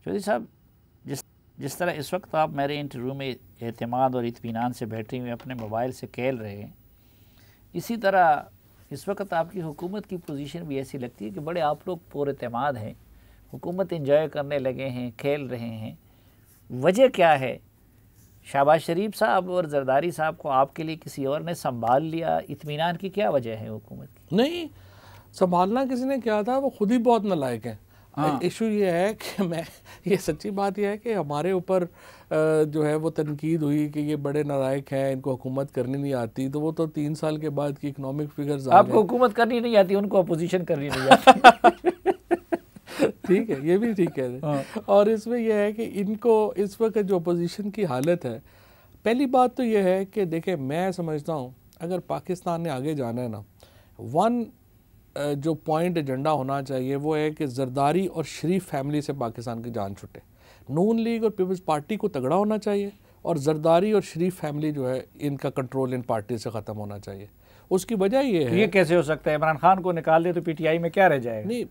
चौधरी साहब, जिस तरह इस वक्त आप मेरे इंटरव्यू में एतमाद और इत्मीनान से बैठे हुए अपने मोबाइल से खेल रहे हैं, इसी तरह इस वक्त आपकी हुकूमत की पोजीशन भी ऐसी लगती है कि बड़े आप लोग पुरएतमाद हैं, हुकूमत इंजॉय करने लगे हैं, खेल रहे हैं। वजह क्या है? शहबाज शरीफ साहब और जरदारी साहब को आपके लिए किसी और ने संभाल लिया? इत्मीनान की क्या वजह है हुकूमत की? नहीं, संभालना किसी ने क्या था, वो खुद ही बहुत नालायक हैं। इशू ये है कि ये सच्ची बात यह है कि हमारे ऊपर जो है वो तनकीद हुई कि ये बड़े नालायक हैं, इनको हुकूमत करनी नहीं आती। तो वो तो 3 साल के बाद की इकनॉमिक फिगर्स आपको हुकूमत करनी नहीं आती, उनको अपोजिशन करनी नहीं आती। ठीक है, ये भी ठीक है। और इसमें यह है कि इनको इस वक्त जो अपोजिशन की हालत है, पहली बात तो यह है कि देखें, मैं समझता हूँ अगर पाकिस्तान ने आगे जाना है ना, वन जो पॉइंट एजेंडा होना चाहिए वो है कि जरदारी और शरीफ फैमिली से पाकिस्तान की जान छुटे। नून लीग और पीपल्स पार्टी को तगड़ा होना चाहिए और जरदारी और शरीफ फैमिली जो है इनका कंट्रोल इन पार्टी से ख़त्म होना चाहिए। उसकी वजह ये है, ये कैसे हो सकता है? इमरान खान को निकाल दे तो पीटीआई में क्या रह जाएगा? नहीं,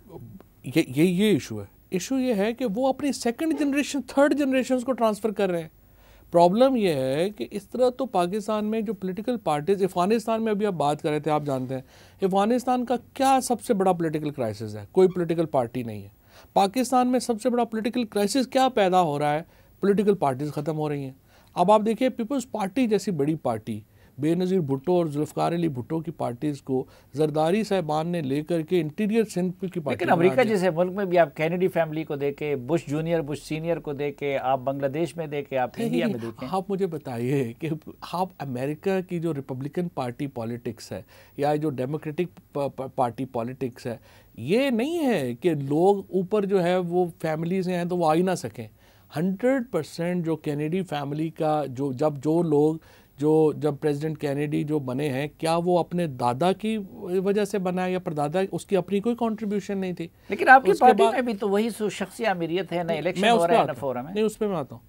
ये इशू है। इशू ये है कि वो अपनी सेकंड जनरेशन, थर्ड जनरेशन को ट्रांसफ़र कर रहे हैं। प्रॉब्लम यह है कि इस तरह तो पाकिस्तान में जो पॉलिटिकल पार्टीज, अफ़गानिस्तान में अभी आप बात कर रहे थे, आप जानते हैं अफ़गानिस्तान का क्या सबसे बड़ा पॉलिटिकल क्राइसिस है? कोई पॉलिटिकल पार्टी नहीं है। पाकिस्तान में सबसे बड़ा पॉलिटिकल क्राइसिस क्या पैदा हो रहा है? पॉलिटिकल पार्टीज ख़त्म हो रही हैं। अब आप देखिए, पीपल्स पार्टी जैसी बड़ी पार्टी, बेनज़ीर भुट्टो और जुल्फ़िकार अली भुट्टो की पार्टीज़ को जरदारी साहबान ने लेकर के इंटीरियर सिंध की पार्टी, लेकिन अमेरिका जैसे मुल्क में भी आप कैनेडी फैमिली को देके, बुश जूनियर बुश सीनियर को देके, आप बांग्लादेश में देके, आप इंडिया में देखें। आप मुझे बताइए कि आप अमेरिका की जो रिपब्लिकन पार्टी पॉलिटिक्स है या जो डेमोक्रेटिक पार्टी पॉलिटिक्स है, ये नहीं है कि लोग ऊपर जो है वो फैमिली से हैं तो वो आ ही ना सकें। 100% जो कैनेडी फैमिली का जब प्रेसिडेंट कैनेडी जो बने हैं, क्या वो अपने दादा की वजह से बना है या परदादा? उसकी अपनी कोई कंट्रीब्यूशन नहीं थी। लेकिन आपकी पार्टी में भी तो वही शख्सी अमीरियत है ना, इलेक्शन हो रहा है ना फोरम है। नहीं, उस पर मैं आता हूँ।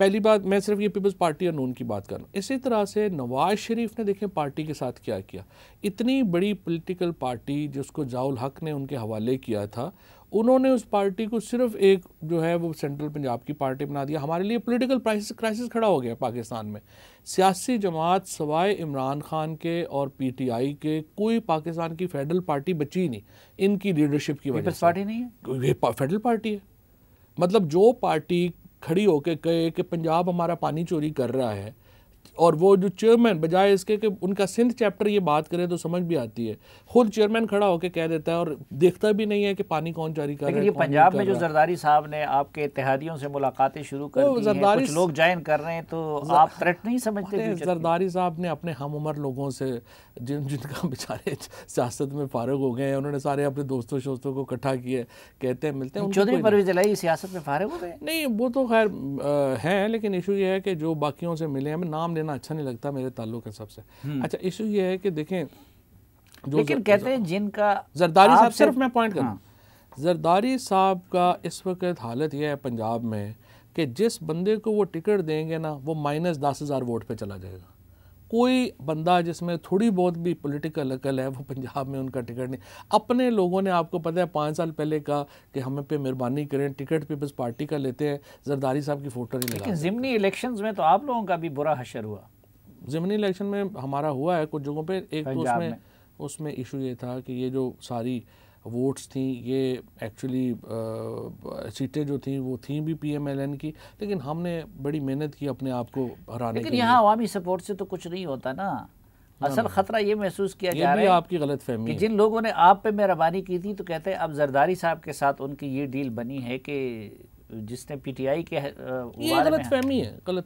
पहली बात, मैं सिर्फ ये पीपल्स पार्टी और नून की बात कर रहा हूँ। इसी तरह से नवाज शरीफ ने देखें पार्टी के साथ क्या किया। इतनी बड़ी पॉलिटिकल पार्टी जिसको जाउल हक ने उनके हवाले किया था, उन्होंने उस पार्टी को सिर्फ एक जो है वो सेंट्रल पंजाब की पार्टी बना दिया। हमारे लिए पॉलिटिकल क्राइसिस खड़ा हो गया पाकिस्तान में। सियासी जमात सवाए इमरान खान के और पीटीआई के कोई पाकिस्तान की फेडरल पार्टी बची नहीं, इनकी लीडरशिप की वजह से। पार्टी नहीं है, ये फेडरल पार्टी है। मतलब जो पार्टी खड़ी होकर कहे कि पंजाब हमारा पानी चोरी कर रहा है, और वो जो चेयरमैन, बजाय इसके कि उनका सिंध चैप्टर ये बात करे तो समझ भी आती है, खुद चेयरमैन खड़ा होकर कह देता है और देखता भी नहीं है कि पानी कौन जारी कर रहा है। लेकिन ये पंजाब में जो जरदारी साहब ने आपके इत्तेहादियों से मुलाकातें शुरू कर दी हैं, कुछ लोग ज्वाइन कर रहे हैं, तो आप थ्रेट नहीं समझते? जरदारी साहब ने अपने हम उम्र लोगों से जिनका बेचारे सियासत में फारग हो गए हैं, उन्होंने सारे अपने दोस्तों शोस्तों को इकट्ठा किए, कहते हैं मिलते हैं। चौधरी परवेज़ इलाही सियासत में फारग हो गए? नहीं, वो तो खैर हैं, लेकिन इशू ये है कि जो बाकियों से मिले हैं, नाम लेना अच्छा नहीं लगता मेरे ताल्लुक है सबसे। अच्छा, इशू ये है कि देखें, लेकिन कहते हैं जिनका जरदारी साहब, सिर्फ मैं पॉइंट करूँ, जरदारी साहब का इस वक्त हालत यह है पंजाब में कि जिस बंदे को वो टिकट देंगे ना, वो -10,000 वोट पे चला जाएगा। कोई बंदा जिसमें थोड़ी बहुत भी पॉलिटिकल अकल है, वो पंजाब में उनका टिकट नहीं। अपने लोगों ने, आपको पता है, 5 साल पहले कहा कि हमें पे मेहरबानी करें, टिकट पीपल्स पार्टी का लेते हैं, जरदारी साहब की फोटो नहीं लगा। लेकिन ज़िमनी इलेक्शंस में तो आप लोगों का भी बुरा हशर हुआ। ज़िमनी इलेक्शन में हमारा हुआ है कुछ जगहों पे। एक तो उसमें इशू ये था कि ये जो सारी वोट्स थी, ये एक्चुअली सीटें जो थी वो थी भी PMLN की, लेकिन हमने बड़ी मेहनत की अपने आप को हराने के लिए। लेकिन यहाँ अवामी सपोर्ट से तो कुछ नहीं होता ना। असल खतरा ये महसूस किया जा रहा है, आपकी गलत फहमी कि जिन लोगों ने आप पे मेहरबानी की थी, तो कहते हैं अब जरदारी साहब के साथ उनकी ये डील बनी है कि जिसने PTI के ये गलत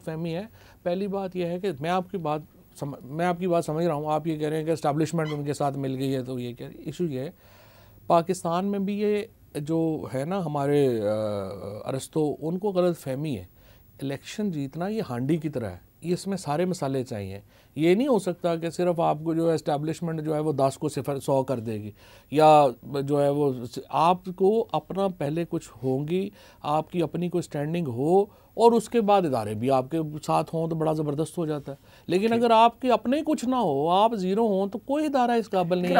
फहमी है। पहली बात यह है कि मैं आपकी बात समझ रहा हूँ। आप ये कह रहे हैं कि एस्टैब्लिशमेंट उनके साथ मिल गई है, तो ये कह रहे, इशू ये है पाकिस्तान में भी ये जो है ना, हमारे अरस्तों, उनको गलत फहमी है। इलेक्शन जीतना ये हांडी की तरह है, इसमें सारे मसाले चाहिए। ये नहीं हो सकता कि सिर्फ आपको जो है एस्टैब्लिशमेंट जो है वो 10 को 100 कर देगी, या जो है वो आपको अपना पहले कुछ होंगी, आपकी अपनी कोई स्टैंडिंग हो, और उसके बाद इदारे भी आपके साथ हों तो बड़ा ज़बरदस्त हो जाता है। लेकिन अगर आपके अपने कुछ ना हो, आप ज़ीरो हों, तो कोई इदारा इस काबिल नहीं है।